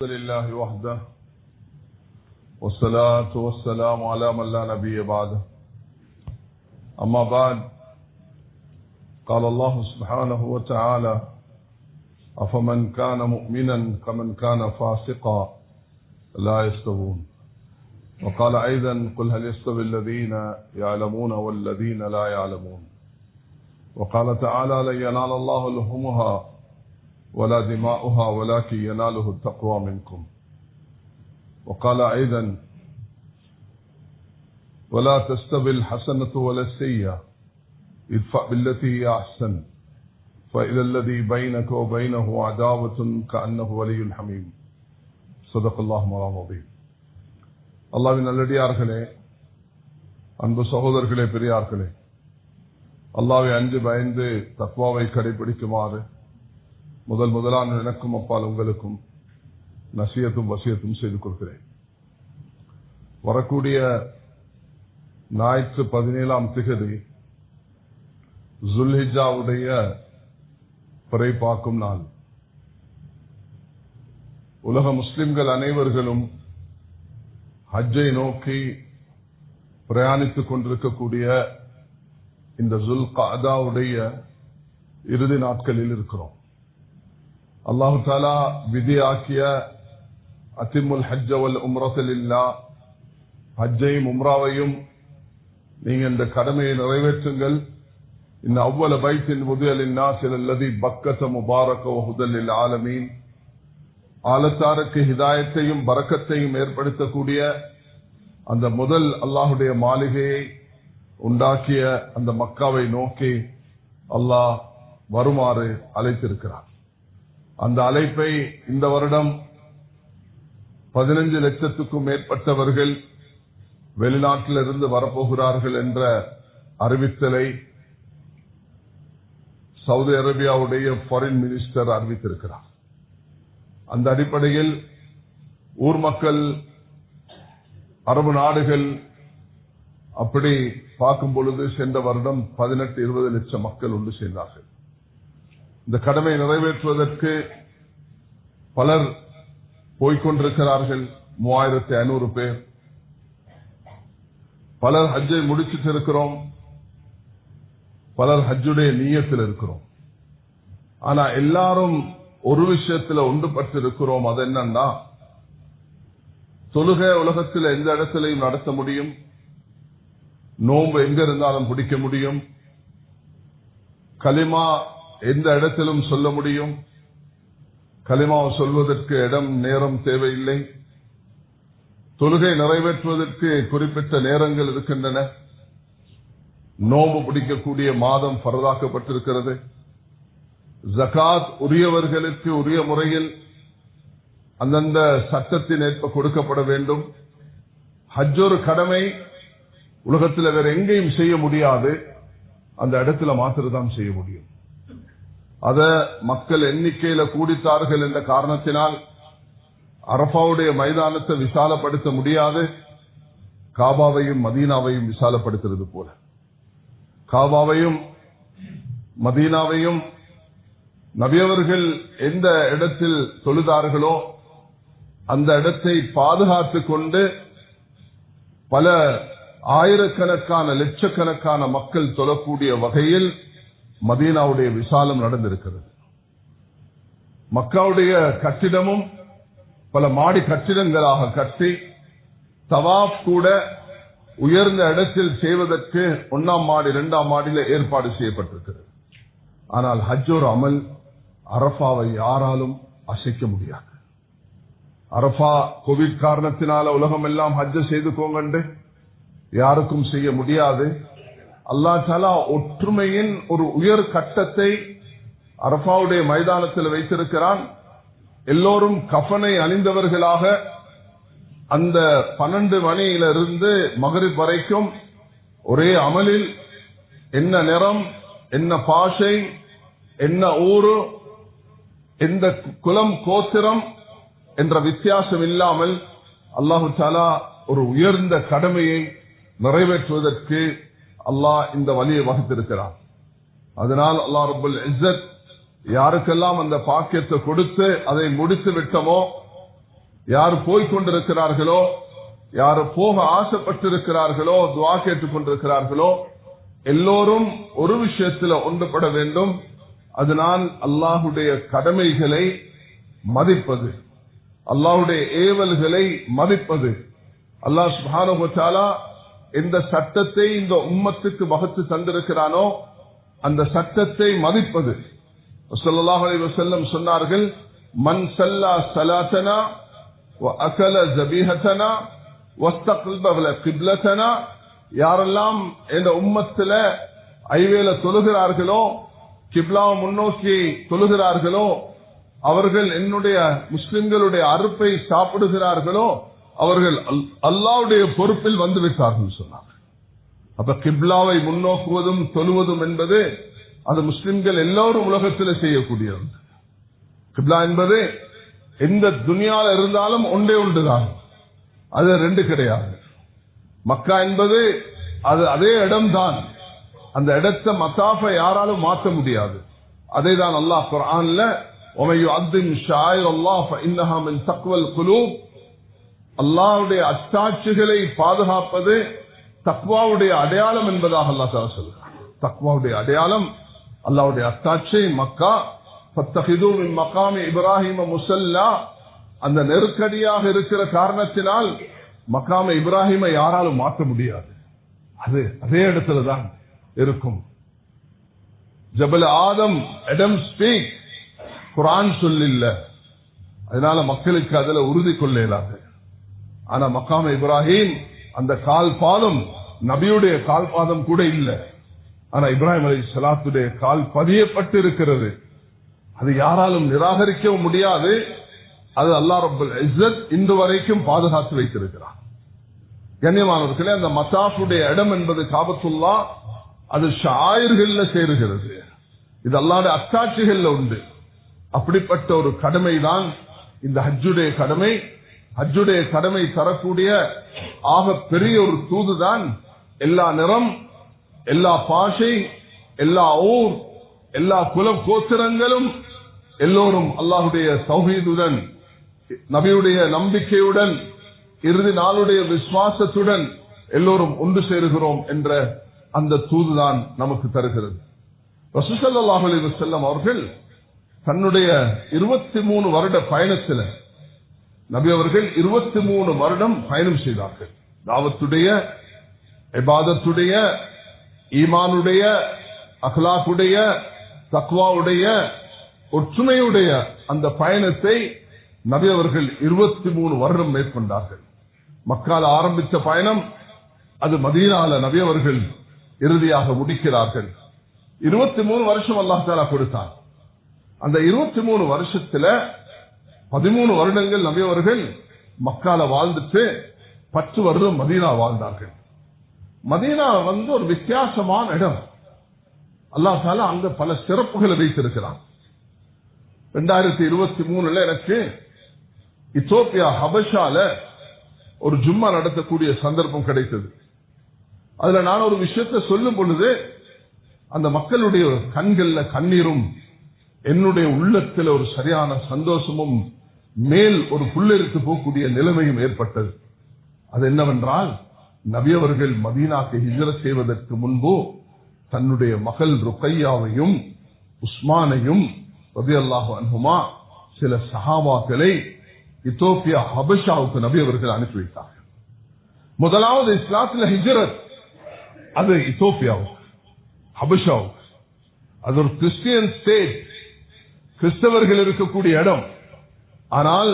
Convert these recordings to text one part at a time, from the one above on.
لله وحده والصلاة والسلام على من لا نبي بعده أما بعد قال الله سبحانه وتعالى أفمن كان مؤمنا كمن كان فاسقا لا يستوون وقال أيضا قل هل يستوي الذين يعلمون والذين لا يعلمون وقال تعالى لن ينال الله لحومها ولا دماؤها ولكن يناله التقوى منكم وقال أيضا ولا تستوي الحسنة ولا السيئة ادفع بالتي هي أحسن فإذا الذي بينك وبينه عداوة كأنه ولي حميم صدق الله مولانا العظيم. அல்லாஹ்வின் நல்லடியார்களே, அன்பு சகோதரர்களே, பெரியார்களே, அல்லாஹ்வை அஞ்சு பயந்து தக்வாவை கடைபிடிக்குமாறு முதலான எனக்கும் அப்பால் உங்களுக்கும் நசியத்தும் வசியத்தும் செய்து கொள்கிறேன். வரக்கூடிய ஞாயிற்று 17ஆம் திகதி ஜுல்ஹிஜ்ஜாவுடைய பிறை பார்க்கும் நாள். உலக முஸ்லிம்கள் அனைவர்களும் ஹஜ்ஜை நோக்கி பிரயாணித்துக் கொண்டிருக்கக்கூடிய இந்த ஜுல் கஅதாவுடைய இறுதி நாட்களில் இருக்கிறோம். அல்லாஹு தஆலா விதியாக்கிய அத்திமுல் ஹஜ்ஜ வல் உம்ரத லில்லாஹ், ஹஜ்ஜையும் உம்ராவையும் நீங்க இந்த கடமையை நிறைவேற்றுங்கள். இன்ன அவ்வல பைத்தின் வுதிஅ லின்னாஸ் அல்லதி பக்கத முபாரக வ ஹுதல் லில் ஆலமீன், ஆலத்தாருக்கு ஹிதாயத்தையும் பரக்கத்தையும் ஏற்படுத்தக்கூடிய அந்த முதல் அல்லாஹுடைய மாளிகையை உண்டாக்கிய அந்த மக்காவை நோக்கி அல்லாஹ் வருமாறு அழைத்திருக்கிறார். அந்த அழைப்பை இந்த வருடம் 15 லட்சத்துக்கும் மேற்பட்டவர்கள் வெளிநாட்டிலிருந்து வரப்போகிறார்கள் என்ற அறிவித்தலை சவுதி அரேபியாவுடைய ஃபாரின் மினிஸ்டர் அறிவித்திருக்கிறார். அந்த அடிப்படையில் ஊர் மக்கள், அரபு நாடுகள் அப்படி பார்க்கும் பொழுது சென்ற வருடம் 18-20 லட்சம் மக்கள் ஒன்று சேர்ந்தார்கள். இந்த கடமை நிறைவேற்றுவதற்கு பலர் போய்கொண்டிருக்கிறார்கள். 3500 பேர். பலர் ஹஜ்ஜை முடிச்சிட்டு இருக்கிறோம், பலர் ஹஜ்ஜுடைய நியத்தில் இருக்கிறோம். ஆனா எல்லாரும் ஒரு விஷயத்துல ஒன்றுபட்டு இருக்கிறோம். அது என்னன்னா, தொழுகை உலகத்தில் எந்த இடத்திலையும் நடத்த முடியும், நோன்பு எங்க இருந்தாலும் பிடிக்க முடியும், கலிமா எந்த இடத்திலும் சொல்ல முடியும், கலிமாவை சொல்வதற்கு இடம் நேரம் தேவையில்லை, தொழுகை நிறைவேற்றுவதற்கு குறிப்பிட்ட நேரங்கள் இருக்கின்றன, நோன்பு பிடிக்கக்கூடிய மாதம் ஃபர்தாக்கப்பட்டிருக்கிறது, ஜகாத் உரியவர்களுக்கு உரிய முறையில் அந்தந்த சட்டத்தின் ஏற்ப கொடுக்கப்பட வேண்டும். ஹஜ் ஒரு கடமை, உலகத்தில் வேற எங்கேயும் செய்ய முடியாது, அந்த இடத்துல மாத்திரம்தான் செய்ய முடியும். அத மக்கள் எண்ணிக்கையில கூடித்தார்கள் என்ற காரணத்தினால் அரபாவுடைய மைதானத்தை விசாலப்படுத்த முடியாது. காபாவையும் மதீனாவையும் விசாலப்படுத்துறது போல காபாவையும் மதீனாவையும் நபியவர்கள் எந்த இடத்தில் தொழுதார்களோ அந்த இடத்தை பாதுகாத்துக் கொண்டு பல ஆயிரக்கணக்கான லட்சக்கணக்கான மக்கள் தொழக்கூடிய வகையில் மதீனாவுடைய விசாலம் நடந்திருக்கிறது. மக்காவுடைய கட்டிடமும் பல மாடி கட்டிடங்களாக கட்டி தவாப் கூட உயர்ந்த இடத்தில் செய்வதற்கு 1ஆம் மாடி 2ஆம் மாடியில ஏற்பாடு செய்யப்பட்டிருக்கிறது. ஆனால் ஹஜ் ஒரு அமல், அரபாவை யாராலும் அசைக்க முடியாது. அரபா கோவிட் காரணத்தினால உலகம் எல்லாம் ஹஜ் செய்துக்கோங்க, யாருக்கும் செய்ய முடியாது. அல்லாஹ் தஆலா ஒற்றுமையின் ஒரு உயர் கட்டத்தை அரபாவுடைய மைதானத்தில் வைத்திருக்கிறான். எல்லோரும் கஃபனை அணிந்தவர்களாக அந்த 12 மணியிலிருந்து மகரிப் வரைக்கும் ஒரே அமலில், என்ன நிறம், என்ன பாஷை, என்ன ஊரு, எந்த குலம் கோத்திரம் என்ற வித்தியாசம் இல்லாமல் அல்லாஹு தஆலா ஒரு உயர்ந்த கடமையை நிறைவேற்றுவதற்கு அல்லாஹ் இந்த வழியை வகுத்திருக்கிறார். அதனால் அல்லாஹ் ரப்பல் இஸ்ஸத் யாருக்கெல்லாம் அந்த பாக்கியத்தை கொடுத்து அதை முடித்து விட்டமோ யார் போய்கொண்டிருக்கிறார்களோ, யார் போக ஆசைப்பட்டிருக்கிறார்களோ, துஆ கேட்டுக் கொண்டிருக்கிறார்களோ எல்லோரும் ஒரு விஷயத்தில் ஒன்றுபட வேண்டும். அது நான் அல்லாஹுடைய கடமைகளை மதிப்பது, அல்லாஹுடைய ஏவல்களை மதிப்பது. அல்லாஹ் சுப்ஹானஹு வ தஆலா எந்த சட்டத்தை இந்த உம்மத்துக்கு வகுத்து தந்திருக்கிறானோ அந்த சட்டத்தை மதிப்பது. ஸல்லல்லாஹு அலைஹி வஸல்லம் சொன்னார்கள், மன் ஸல்லா ஸலாத்தனா வ அகல ஸபீஹத்தனா வஸ்தக்பல கிப்லத்தனா, யாரெல்லாம் இந்த உம்மத்தில ஐவேள தொழுகிறார்களோ, கிப்லாவை முன்னோக்கி தொழுகிறார்களோ, அவர்கள் என்னுடைய முஸ்லிம்களுடைய அறுப்பை சாப்பிடுகிறார்களோ அவர்கள் அல்லாஹ்வுடைய பொறுப்பில் வந்து விட்டார்கள் சொன்னார். அப்ப கிப்லாவை முன்னோக்குவதும் தொழுவதும் என்பது அது முஸ்லிம்கள் எல்லோரும் உலகத்தில் செய்யக்கூடியது. கிப்லா என்பது எந்த துனியால இருந்தாலும் ஒன்றே ஒன்றுதான், அது ரெண்டு கிடையாது. மக்கா என்பது அது அதே இடம்தான், அந்த இடத்தை மசாஃபை யாராலும் மாற்ற முடியாது. அதே தான் அல்லாஹ் குர்ஆன்ல وَمَن يُعَظِّمْ شَعَائِرَ اللَّهِ فَإِنَّهَا مِن تَقْوَى الْقُلُوبِ, அல்லாஹ்வுடைய அத்தாட்சிகளை பாதுகாப்பது தக்வாவுடைய அடையாளம் என்பதாக அல்லாஹ் தஆலா சொல்றார். தக்வாவுடைய அடையாளம் அல்லாஹ்வுடைய அத்தாட்சி. மக்கா ஃபத்தஹிது மின் மகாமி இப்ராஹிம முஸல்லா, அந்த நெருக்கடியாக இருக்கிற காரணத்தினால் மகாம இப்ராஹிமை யாராலும் மாற்ற முடியாது, அது அதே இடத்துல தான் இருக்கும். ஜபல் ஆதம் எடம் ஸ்பீக், குர்ஆன் சொல்லில்ல, அதனால மக்களுக்கு அதுல உறுதி கொள்ளலாது. ஆனா மகாம இப்ராஹிம் அந்த கால் பாதம் நபியுடைய கால் பாதம் கூட இல்லை, ஆனா இப்ராஹிம் அலைஹிஸ்ஸலாத்துடைய கால் பதியப்பட்டு இருக்கிறது. அது யாராலும் நிராகரிக்கவும் முடியாது. அது அல்லாஹ் ரப்பல் இஸ்ஸத் இன்று வரைக்கும் பாதுகாத்து வைத்திருக்கிறார். கண்ணியமானவர்களே, அந்த மசாஃபுடைய இடம் என்பது காபத்துல்லா, அது ஷாயிர்கள்ல சேருகிறது. இது அல்லாஹ்வுடைய அத்தாட்சிகள்ல உண்டு. அப்படிப்பட்ட ஒரு கடமை தான் இந்த ஹஜ்ஜுடைய கடமை. ஹஜ்ஜுடைய கடமை தரக்கூடிய ஆக பெரிய ஒரு தூதுதான் எல்லா நிறம், எல்லா பாஷை, எல்லா ஊர், எல்லா குல கோத்திரங்களும் எல்லோரும் அல்லாஹுடைய தௌஹீதுடன், நபியுடைய நம்பிக்கையுடன், இறுதி நாளுடைய விசுவாசத்துடன் எல்லோரும் ஒன்று சேருகிறோம் என்ற அந்த தூதுதான் நமக்கு தருகிறது. ரசூல் ஸல்லல்லாஹு அலைஹி வஸல்லம் அவர்கள் தன்னுடைய 23 வருட பயணத்தில், நபி அவர்கள் 23 வருடம் பயணம் செய்தார்கள். தாவத்துடைய, இபாதத்துடைய, ஈமானுடைய, அக்லாக்குடைய, தக்வாவுடைய, ஒற்றுமையுடைய அந்த பயணத்தை நபி அவர்கள் 23 வருடம் மேற்கொண்டார்கள். மக்கால ஆரம்பித்த பயணம் அது மதீனால நபி அவர்கள் இறுதியாக முடிக்கிறார்கள். 23 வருஷம் அல்லாஹ் தஆலா கொடுத்தார். அந்த 23 வருஷத்துல 13 வருடங்கள் நபி அவர்கள் மக்கால வாழ்ந்துட்டு 10 வருடம் மதீனா வாழ்ந்தார்கள். மதீனா ஒரு வித்தியாசமான இடம். அல்லாஹ் தஆலா அங்க பல சிறப்புகளை வைத்திருக்கிறார். 2023 எனக்கு இத்தோப்பியா ஹபஷால ஒரு ஜும்மா நடத்தக்கூடிய சந்தர்ப்பம் கிடைத்தது. அதுல நான் ஒரு விஷயத்தை சொல்லும் பொழுது அந்த மக்களுடைய கண்கள்ல கண்ணீரும், என்னுடைய உள்ளத்தில் ஒரு சரியான சந்தோஷமும், மேல் ஒரு புல்லெடுத்து போகக்கூடிய நிலைமையும் ஏற்பட்டது. அது என்னவென்றால், நபி அவர்கள் மதீனாக்கு ஹிஜ்ரத் செய்வதற்கு முன்பு தன்னுடைய மகள் ருக்கையாவையும் உஸ்மானையும் ரலியல்லாஹு அன்ஹுமா சில சஹாபாக்களை இத்தோப்பியா ஹபஷாவுக்கு நபி அவர்கள் அனுப்பி வைத்தார்கள். முதலாவது இஸ்லாத்துல ஹிஜ்ரத் அது இத்தோப்பியாவுக்கு, ஹபஷாவுக்கு. அது ஒரு கிறிஸ்டியன் ஸ்டேட், கிறிஸ்தவர்கள் இருக்கக்கூடிய இடம். ஆனால்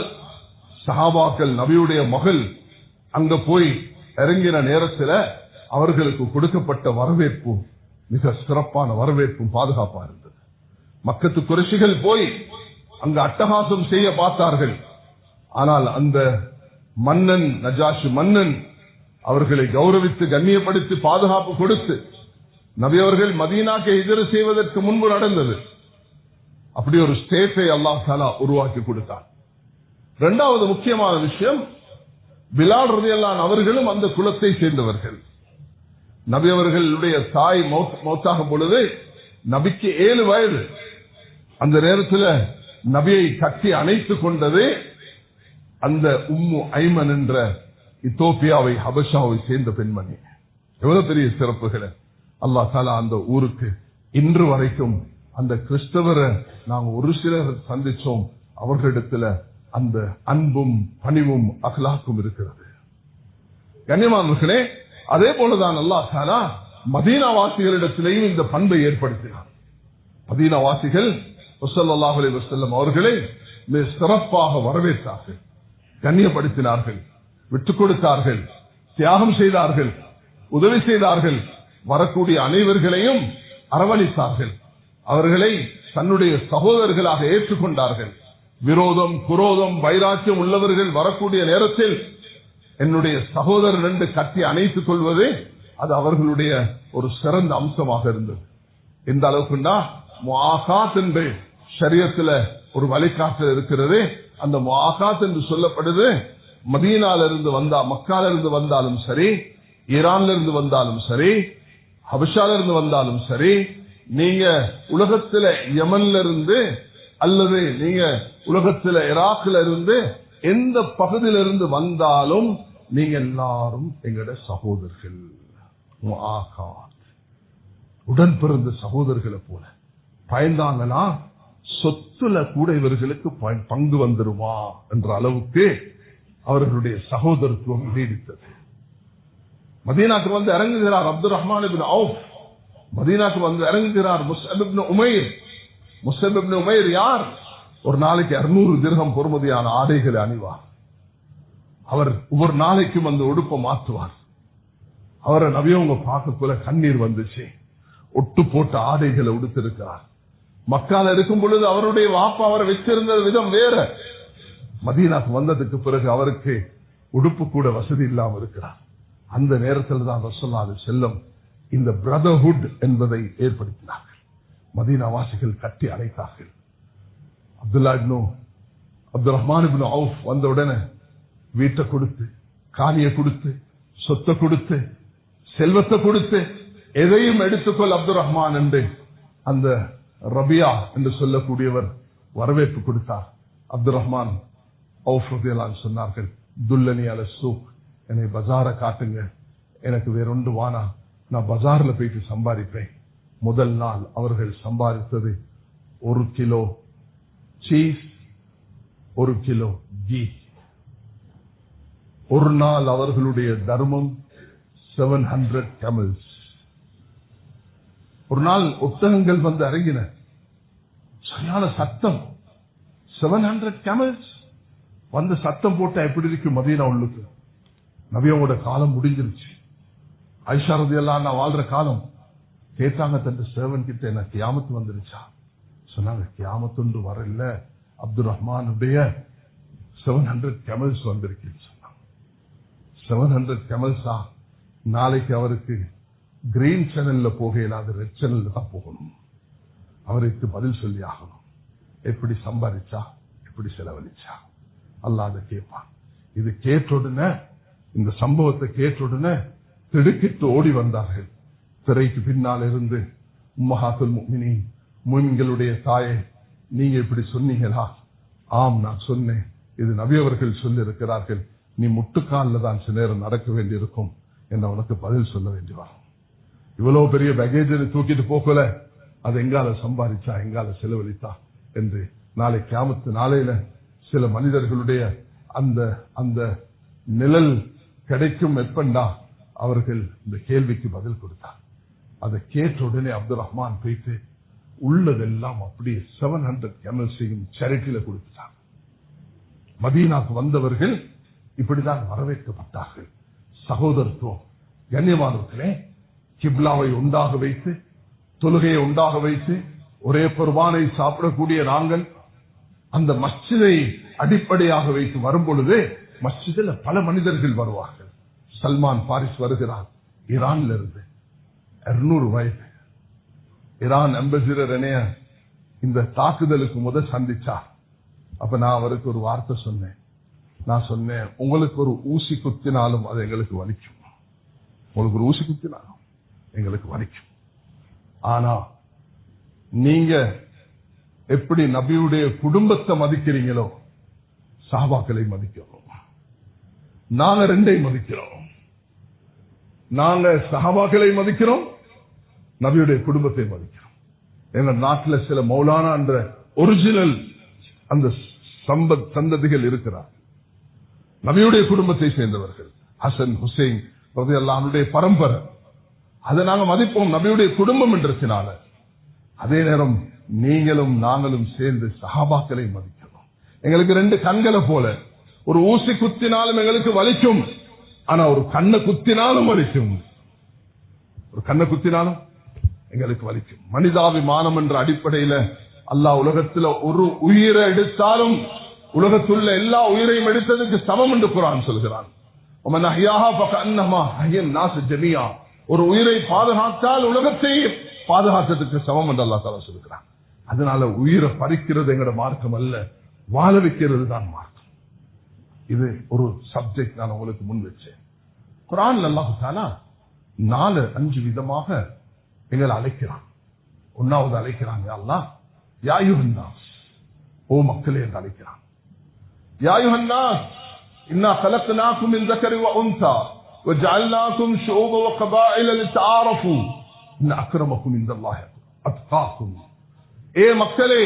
சஹாபாக்கள் நபியுடைய மகள் அங்க போய் இறங்கின நேரத்தில் அவர்களுக்கு கொடுக்கப்பட்ட வரவேற்பு மிக சிறப்பான வரவேற்பும் பாதுகாப்பா இருந்தது. மக்கத்து குறைஷிகள் போய் அங்க அட்டகாசம் செய்ய பார்த்தார்கள். ஆனால் அந்த மன்னன், நஜாஷி மன்னன், அவர்களை கௌரவித்து கண்ணியப்படுத்தி பாதுகாப்பு கொடுத்து நபி அவர்கள் மதீனாக்கு ஹிஜ்ரத் செய்வதற்கு முன்பு நடந்தது. அப்படி ஒரு ஸ்டேட்டை அல்லாஹ் தஆலா உருவாக்கி கொடுத்தார். இரண்டாவது முக்கியமான விஷயம், பிலால் ரலியல்லாஹு அன்ஹு அவர்களும் அந்த குலத்தை சேர்ந்தவர்கள். நபி அவர்களுடைய தாய் மௌத்தாகும் பொழுது நபிக்கு 7 வயது. அந்த நேரத்தில் நபியை கட்டி அணைத்துக் கொண்டது அந்த உம்மு ஐமன் என்ற இத்தோப்பியாவை ஹபஷாவை சேர்ந்த பெண்மணி. எவ்வளவு பெரிய சிறப்புகளை அல்லாஹ் தஆலா அந்த ஊருக்கு இன்று வரைக்கும் அந்த கிறிஸ்தவரை நாங்க ஒரு சிலர் சந்திச்சோம். அவர்களிடத்துல அந்த அன்பும் பணிவும் அகலாக்கும் இருக்கிறது. கண்ணியமானவர்களே, அதே போலதான் அல்லாஹ் தஆலா மதீனா வாசிகளிடத்திலேயும் இந்த பண்பை ஏற்படுத்தினார். மதீனா வாசிகள் ஸல்லல்லாஹு அலைஹி வஸல்லம் அவர்களை மிக சிறப்பாக வரவேற்றார்கள், கண்ணியப்படுத்தினார்கள், விட்டுக் கொடுத்தார்கள், தியாகம் செய்தார்கள், உதவி செய்தார்கள். வரக்கூடிய அனைவர்களையும் அரவணைத்தார்கள். அவர்களை தன்னுடைய சகோதரர்களாக ஏற்றுக்கொண்டார்கள். விரோதம், குரோதம், வைராக்கியம் உள்ளவர்கள் வரக்கூடிய நேரத்தில் என்னுடைய சகோதரர் என்று கட்டி அணைத்துக் கொள்வது அது அவர்களுடைய ஒரு சிறந்த அம்சமாக இருந்தது. எந்த அளவுக்குன்னா முஆகாத் என்று ஷரியத்துல ஒரு வழிகாட்டல் இருக்கிறது. அந்த முஆகாத் என்று சொல்லப்படுது, மதீனால இருந்து வந்தா, மக்கால இருந்து வந்தாலும் சரி, ஈரான்ல இருந்து வந்தாலும் சரி, ஹபஷால இருந்து வந்தாலும் சரி, நீங்க உலகத்துல யமன்ல இருந்து அல்லது நீங்க உலகத்துல ஈராக்ல இருந்து எந்த பகுதியிலிருந்து வந்தாலும் நீங்க எல்லாரும் எங்கட சகோதரர்கள். உடன் பிறந்த சகோதரர்களை போல பயந்தாங்கன்னா சொத்துல கூட இவர்களுக்கு பங்கு வந்துருமா என்ற அளவுக்கு அவர்களுடைய சகோதரத்துவம் நீடித்தது. மதீனாக்கு வந்து இறங்குகிறார் அப்துல் ரஹ்மான் இப்னு அவுஃப். மதீனாக்கு வந்து இறங்குகிறார் முஸ்அப் இப்னு உமைர். முஸ்அப் இப்னு உமைர் யார்? ஒரு நாளைக்கு 600 திர்ஹம் பொறுமதியான ஆடைகளை அணிவார். அவர் ஒவ்வொரு நாளைக்கும் அந்த உடுப்பை மாற்றுவார். அவரை நபியவங்க பார்க்கக்குள்ள கண்ணீர் வந்துச்சு. ஒட்டு போட்ட ஆடைகளை உடுத்திருக்கிறார். மக்கால இருக்கும் பொழுது அவருடைய வாப்பா அவரை வச்சிருந்த விதம் வேற. மதீனாக்கு வந்ததுக்கு பிறகு அவருக்கு உடுப்பு கூட வசதி இல்லாமல் இருக்கிறார். அந்த நேரத்தில் தான் ரசூலுல்லாஹி அலைஹி வஸல்லம் இந்த பிரதர்ஹுட் என்பதை ஏற்படுத்தினார்கள். மதீனா வாசிகள் கட்டி அழைத்தார்கள். அப்துல் ரஹ்மான் இப்னு அவுஃப் வந்த உடனே வீட்டை கொடுத்து, காணியை கொடுத்து, சொத்தை கொடுத்து, செல்வத்தை கொடுத்து, எதையும் எடுத்துக்கொள் அப்துல் ரஹ்மான் என்று அந்த ரபியா என்று சொல்லக்கூடியவர் வரவேற்பு கொடுத்தார். அப்துல் ரஹ்மான் அவுஃப் ரலியல்லாஹு அன்ஹு சொன்னார்கள், துல்லனி அல சூக், என்னை பஜாரை காட்டுங்க, எனக்கு வேறொன்று வானா, நான் பஜார்ல போயிட்டு சம்பாதிப்பேன். முதல் நாள் அவர்கள் சம்பாதித்தது 1 கிலோ சீஸ், 1 கிலோ கீ. ஒரு நாள் அவர்களுடைய தர்மம் 700 camels. ஒரு நாள் ஒட்டகங்கள் வந்து இறங்கின, சரியான சத்தம். 700 camels வந்து சத்தம் போட்டா எப்படி இருக்கு மதீனா உள்ளுக்கு? நபியோட காலம் முடிஞ்சிருச்சு. ஆயிஷா ரலியல்லாஹு அன்ஹா வாழ்ற காலம். கேட்டாங்க தன் சேவன் கிட்ட, என்ன கியாமத்து வந்துருச்சா? சொன்னாங்க, கியாமத்து ஒன்று வரல, அப்துல் ரஹ்மானுடைய 700 camels வந்திருக்கு சொன்னாங்க. 700 camels நாளைக்கு அவருக்கு கிரீன் சேனல்ல போக இல்லாத ரெட் சேனல்ல தான் போகணும். அவருக்கு பதில் சொல்லி ஆகணும். எப்படி சம்பாதிச்சா, எப்படி செலவழிச்சா? அல்லாஹ் அதை கேட்பான். இது கேட்டவுடனே, இந்த சம்பவத்தை கேட்டவுடனே திடுக்கிட்டு ஓடி வந்தார்கள். திரைக்கு பின்னால் இருந்து, உம்மஹாத்துல் முஃமினீன், முஃமின்களுடைய தாயே, நீங்க இப்படி சொன்னீங்களா? ஆம், நான் சொன்னேன். இது நபி அவர்கள் சொல்லி இருக்கிறார்கள், நீ முட்டுக்காலில் தான் சில நேரம் நடக்க வேண்டியிருக்கும் என்று உனக்கு பதில் சொல்ல வேண்டி வரும். இவ்வளவு பெரிய பேகேஜ் தூக்கிட்டு போகல, அது எங்கால சம்பாதிச்சா, எங்கால செலவழித்தா என்று நாளை கியாமத்து நாளையில சில மனிதர்களுடைய அந்த அந்த நிழல் கிடைக்கும் எப்பண்டா அவர்கள் இந்த கேள்விக்கு பதில் கொடுத்தார். அதை கேட்ட உடனே அப்துல் ரஹ்மான் போயிட்டு உள்ளதெல்லாம் அப்படியே 700 camels சேரிட்டியில கொடுத்துட்டாங்க. மதீனாக்கு வந்தவர்கள் இப்படிதான் வரவேற்கப்பட்டார்கள். சகோதரத்துவம். கண்ணியமானவர்களே, கிப்லாவை உண்டாக வைத்து, தொழுகையை உண்டாக வைத்து, ஒரே குர்பானை சாப்பிடக்கூடிய நாங்கள் அந்த மஸ்ஜிதை அடிப்படையாக வைத்து வரும் பொழுது மஸ்ஜிதில் பல மனிதர்கள் வருவார்கள். சல்மான் பாரிஸ் வருகிறார் ஈரான்ல இருந்து, 200 வயது. ஈரான் அம்பாசிடர் என்னைய இந்த தாக்குதலுக்கு முதல் சந்திச்சார். அப்ப நான் அவருக்கு ஒரு வார்த்தை சொன்னேன். நான் சொன்னேன், உங்களுக்கு ஒரு ஊசி குத்தினாலும் அது எங்களுக்கு வலிக்கும். உங்களுக்கு ஒரு ஊசி குத்தினாலும் எங்களுக்கு வலிக்கும். ஆனா நீங்க எப்படி நபியுடைய குடும்பத்தை மதிக்கிறீங்களோ, சஹாபாக்களை மதிக்கிறோம். நாங்க ரெண்டையும் மதிக்கிறோம். நாங்க சஹாபாக்களை மதிக்கிறோம், நபியுடைய குடும்பத்தை மதிக்கிறோம். எங்க நாட்டில் சில மௌலானா என்ற ஒரிஜினல் அந்த சந்ததிகள் இருக்கிறார், நபியுடைய குடும்பத்தை சேர்ந்தவர்கள், ஹசன் ஹுசைன் ரலியல்லாஹு பரம்பரை. அதை நாங்க மதிப்போம் நபியுடைய குடும்பம் என்றதுனால. அதே நேரம் நீங்களும் நாங்களும் சேர்ந்து சஹாபாக்களை மதிக்கிறோம். எங்களுக்கு ரெண்டு கண்களை போல, ஒரு ஊசி குத்தினாலும் எங்களுக்கு வலிக்கும், ஆனா ஒரு கண்ணை குத்தினாலும் வலிக்கும். ஒரு கண்ணை குத்தினாலும் எங்களுக்கு வலிக்கும். மனிதாபிமானம் என்ற அடிப்படையில அல்லாஹ் உலகத்தில் ஒரு உயிரை எடுத்தாலும் உலகத்துள்ள எல்லா உயிரையும் எடுத்ததுக்கு சமம் என்று குர்ஆன் சொல்கிறான். ஒரு உயிரை பாதுகாத்தால் உலகத்தை பாதுகாத்ததுக்கு சமம் என்று அல்லாஹ் தஆலா சொல்கிறான். அதனால உயிரை பறிக்கிறது எங்கட மார்க்கம் அல்ல, வாழ வைக்கிறது தான் மார்க்கம். இது ஒரு சப்ஜெக்ட் நான் உங்களுக்கு முன் வச்சேன். குர்ஆன் அல்லாஹ் தஆலா 4-5 விதமாக எங்களை அழைக்கிறான். ஒன்னாவது அழைக்கிறான், யா அல்லாஹ் யா அய்யுஹன் நாஸ், ஓ மக்களே என்று அழைக்கிறான். யா அய்யுஹன் நாஸ் இன்னா خلقناكم من ذكر وانثى وجعلناكم شعوبا وقبائل لتعارفوا ان اكرمكم عند الله اتقاكم. ஏ மக்களே,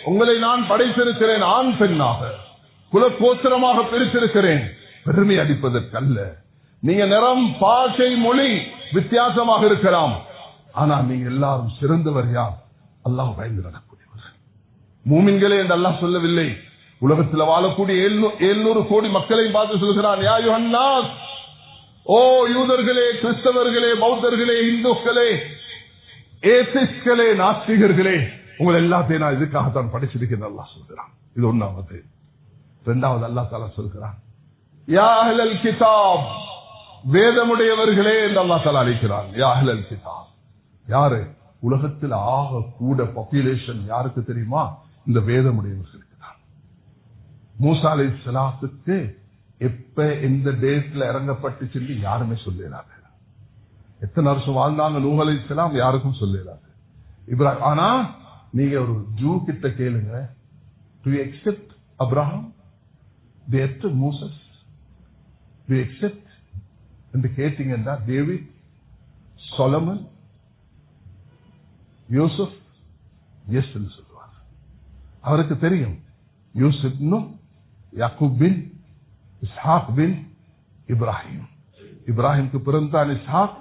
உங்களை நான் படைத்திருக்கிறேன் ஆண் பெண்ணாக, குலகோத்திரமாக பிரித்திருக்கிறேன், பெருமை அடிப்பதற்கல்ல. நீங்க நிறம், பாஷை, மொழி வித்தியாசமாக இருக்கலாம், ஆனா நீங்க எல்லாரும் சிறந்தவர் யார்? அல்லாஹ் பயந்து நடக்கூடியவர். மூமின்களே என்று அல்லாஹ் சொல்லவில்லை, உலகத்தில் வாழக்கூடிய 700 கோடி மக்களை பார்த்து சொல்கிறான், யா அய்யுஹன் நாஸ், ஓ யூதர்களே, கிறிஸ்தவர்களே, பௌத்தர்களே, இந்துக்களே, ஏத்திஸ்ட்களே, நாஸ்திகர்களே, உங்களை எல்லாத்தையும் நான் இதுக்காகத்தான் படிச்சிருக்கிறேன் அல்லாஹ் சொல்கிறான். இது ஒன்னாவது. இரண்டாவது அல்லாஹ் தஆலா சொல்கிறான், யா அஹ்லல் கிதாப், வேதமுடையவர்களே என்று அல்லாஹ் தஆலா அழைக்கிறான். யா அஹ்லல் கிதாப் யாரு? உலகத்தில் ஆக கூட பாப்புலேஷன் யாருக்கு தெரியுமா? இந்த வேதமுடையவர்களுக்கு தான். மூசா அலைஹிஸ்ஸலாத்துக்கு எப்ப எந்த டேட்ல இறங்கப்பட்டு சொல்லி யாருமே சொல்லிடாது. எத்தனை வருஷம் வாழ்ந்தாங்க நூஹ் அலைஹிஸ்ஸலாம் யாருக்கும் சொல்லிடாது. இப்ராஹிம், ஆனா நீங்க ஒரு ஜூ கிட்ட கேளுங்க, do you accept Abraham, the accept Moses, do you accept என்று கேட்டீங்கன்னா டேவிட், சொலமன், யூசுப் எஸ் என்று சொல்லுவார். அவருக்கு தெரியும் யூசுப் யாக்கூப் பின் இஸ்ஹாக் பின் இப்ராஹிம், இப்ராஹிமுக்கு பிறந்தான் இஸ்ஹாக்,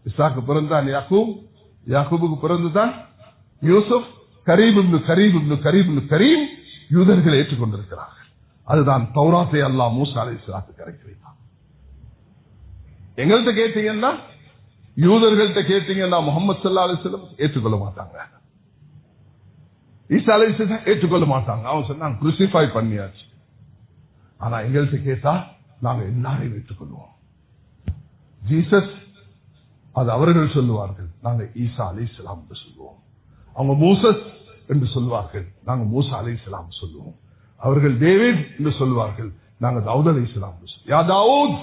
இஸ்ஹாக்கு பிறந்தான் யாக்கூப், யாக்கூபுக்கு பிறந்துதான் யூசுப், கரீம் யூதர்கள் ஏற்றுக்கொண்டிருக்கிறார்கள். அதுதான் தௌராத்தை அல்லாஹ் மூசா அலைஹிஸ்ஸலாத்துக்கு இறக்கி வைத்தான். எங்கள்கிட்ட கேட்டீங்கன்னா, யூதர்கள்ட்ட கேட்டீங்கன்னா முஹம்மது ஸல்லல்லாஹு அலைஹி வஸல்லம் ஏற்றுக்கொள்ள மாட்டாங்க, ஈசா அலைஹிஸ்ஸலாம் ஏற்றுக்கொள்ள மாட்டாங்க. அவன் சொன்னான் குருசிஃபை பண்ணியாச்சு. ஆனா எங்கள்கிட்ட கேட்டா நாங்க எல்லாரையும் ஏற்றுக்கொள்வோம். ஜீசஸ் அது அவர்கள் சொல்லுவார்கள், நாங்க ஈசா அலைஹிஸ்ஸலாம் என்று சொல்லுவோம். அவங்க மூசஸ் என்று சொல்வார்கள், நாங்க மூசா அலைஹிஸ்ஸலாம் சொல்லுவோம். அவர்கள் டேவிட் என்று சொல்வார்கள், நாங்க தாவூத் அலைஹிஸ்ஸலாம் யா தாவூத்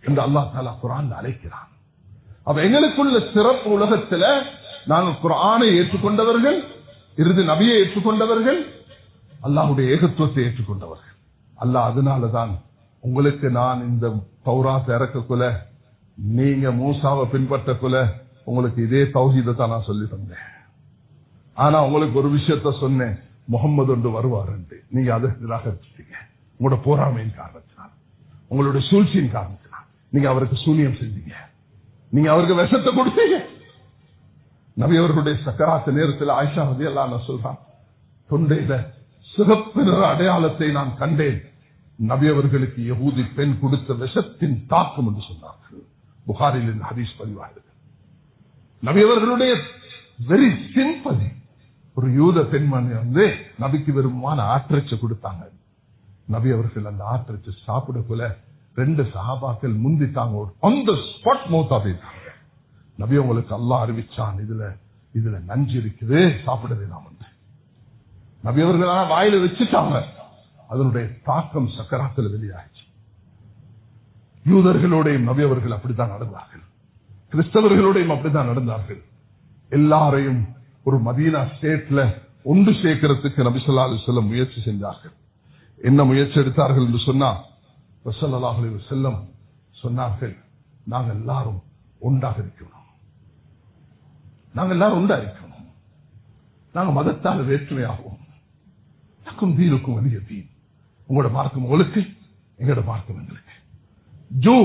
என்று அல்லாஹ் தஆலா குர்ஆன்ல அழைக்கிறான். அப்ப எங்களுக்குள்ள சிறப்பு உலகத்துல நாங்க குர்ஆனை ஏற்றுக்கொண்டவர்கள், இறுதி நபியை ஏற்றுக்கொண்டவர்கள், அல்லாஹ்வுடைய ஏகத்துவத்தை ஏற்றுக்கொண்டவர்கள். அல்லாஹ் அதனாலதான் உங்களுக்கு நான் இந்த தௌராத் இறக்கக்குள்ள, நீங்க மூசாவை பின்பற்றக்குள்ள உங்களுக்கு இதே தௌஹீதை தான் நான் சொல்லி தந்தேன். ஆனா உங்களுக்கு ஒரு விஷயத்த சொன்னேன், முகம்மது ஒன்று வருவார் என்று. நீங்க அதை நிராகரிச்சிட்டீங்க. உங்களோட போராமையின் காரணத்தினால், உங்களுடைய சூழ்ச்சியின் காரணத்தினால் நீங்க அவருக்கு சூனியம் செஞ்சீங்க, நீங்க அவருக்கு விஷத்தை கொடுத்தீங்க. நபி அவர்களுடைய சக்கராத்து நேரத்தில் ஆயிஷா ரலியல்லாஹு அன்ஹா சொல்றான், தொண்டையில சிகப்பு நிற அடையாளத்தை நான் கண்டேன். நபி அவர்களுக்கு யஹூதி பெண் கொடுத்த விஷத்தின் தாக்கம் என்று சொன்னார்கள். புகாரில் ஹதீஸ் பதிவாகிறது. நபி அவர்களுடைய வெரி சிம்பதி, ஒரு யூத பெண்மணி நபிக்கு விரும்பமான ஆற்றச்சு கொடுத்தாங்க. நபி அவர்கள் அந்த ஆற்றச்சு சாப்பிடக்குள்ள 2 சஹாபாக்கள் முந்திட்டாங்க, ஆன் தி ஸ்பாட் மௌத்தா போயிட்டாங்க. நபி உங்களுக்கு அல்லாஹ் அறிவிச்சான், இதுல நஞ்சு இருக்குது, சாப்பிட வேண்டாம் என்று. நபி அவர்கள் வாயில வச்சுட்டாங்க, அதனுடைய தாக்கம் சக்கராத்தில் வெளியாச்சு. யூதர்களோடையும் நபி அவர்கள் அப்படித்தான் நடந்தார்கள், கிறிஸ்தவர்களோடையும் அப்படித்தான் நடந்தார்கள். எல்லாரையும் ஒரு மதீனா ஸ்டேட்ல ஒன்று சேர்க்கிறதுக்கு நபி ஸல்லல்லாஹு அலைஹி வஸல்லம் முயற்சி செஞ்சார்கள். என்ன முயற்சி எடுத்தார்கள் என்று சொன்னார் ஸல்லல்லாஹு அலைஹி வஸல்லம் சொன்னார்கள், நாங்கள் எல்லாரும் ஒன்றாக இருக்கணும், நாங்கள் எல்லாரும் ஒன்றா இருக்கணும், நாங்கள் மதத்தால் வேற்றுமையாகும், தக்கும் தீனுக்கும் வலிய தீன், உங்களோட மார்க்கம் உங்களுக்கு, எங்களோட மார்க்கம் எங்களுக்கு. Jew